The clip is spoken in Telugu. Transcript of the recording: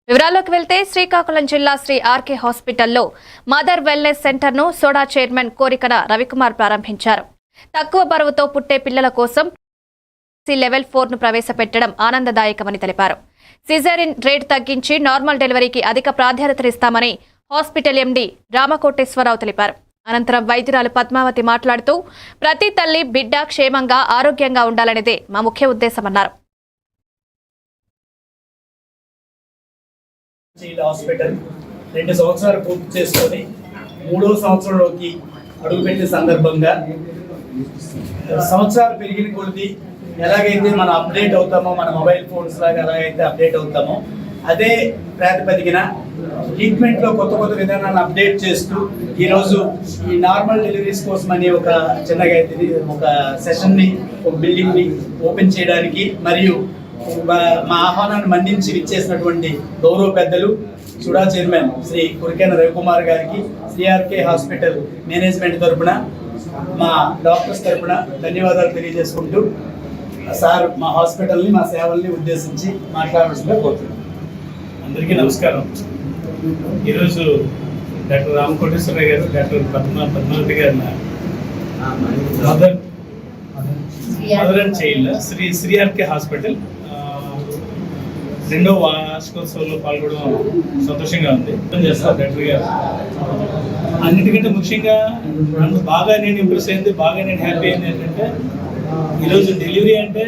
వివరాల్లోకి వెళ్తే శ్రీకాకుళం జిల్లా శ్రీ ఆర్కే హాస్పిటల్లో మదర్ వెల్నెస్ సెంటర్ను సోడా చైర్మన్ కోరికన రవికుమార్ ప్రారంభించారు. తక్కువ బరువుతో పుట్టే పిల్లల కోసం లెవెల్ 4ను ప్రవేశపెట్టడం ఆనందదాయకమని తెలిపారు. సిజేరియన్ రేట్ తగ్గించి నార్మల్ డెలివరీకి అధిక ప్రాధాన్యతనిస్తామని హాస్పిటల్ ఎండీ రామకోటేశ్వరరావు తెలిపారు. అనంతరం వైద్యురాలు పద్మావతి మాట్లాడుతూ ప్రతి తల్లి బిడ్డ క్షేమంగా ఆరోగ్యంగా ఉండాలనేదే మా ముఖ్య ఉద్దేశమన్నారు. హాస్పిటల్ 2 సంవత్సరాలు పూర్తి చేసుకొని 3వ సంవత్సరంలోకి అడుగుపెట్టే సందర్భంగా సంవత్సరాలు పెరిగిన కొద్ది ఎలాగైతే మనం అప్డేట్ అవుతామో, మన మొబైల్ ఫోన్స్ లాగా ఎలాగైతే అప్డేట్ అవుతామో అదే ప్రాతిపదికన ట్రీట్మెంట్లో కొత్త కొత్త విధానాలను అప్డేట్ చేస్తూ ఈరోజు ఈ నార్మల్ డెలివరీస్ కోసం అని ఒక చిన్నగా ఒక సెషన్ని, ఒక బిల్డింగ్ని ఓపెన్ చేయడానికి మరియు మా ఆహ్వానాన్ని మన్నించి విచ్చేసినటువంటి గౌరవ పెద్దలు సుడా చైర్మన్ శ్రీ కురికేన రవికుమార్ గారికి సిఆర్కే హాస్పిటల్ మేనేజ్మెంట్ తరపున, మా డాక్టర్స్ తరపున ధన్యవాదాలు తెలియజేసుకుంటూ సార్ మా హాస్పిటల్ని, మా సేవల్ని ఉద్దేశించి మాట్లాడాల్సిందిగా కోరుతున్నాను. అందరికీ నమస్కారం. ఈరోజు డాక్టర్ రామకోటేశ్వరరావు గారు, డాక్టర్ పద్మావతి గారు mother and child Sri RK hospital 2వ వార్షికోత్సవంలో పాల్గొనడం సంతోషంగా ఉంది. చేస్తారు డాక్టర్ గారు. అన్నిటికంటే ముఖ్యంగా నన్ను బాగా నేను ఇంప్రెస్ అయింది, బాగా నేను హ్యాపీ అయింది ఏంటంటే ఈరోజు డెలివరీ అంటే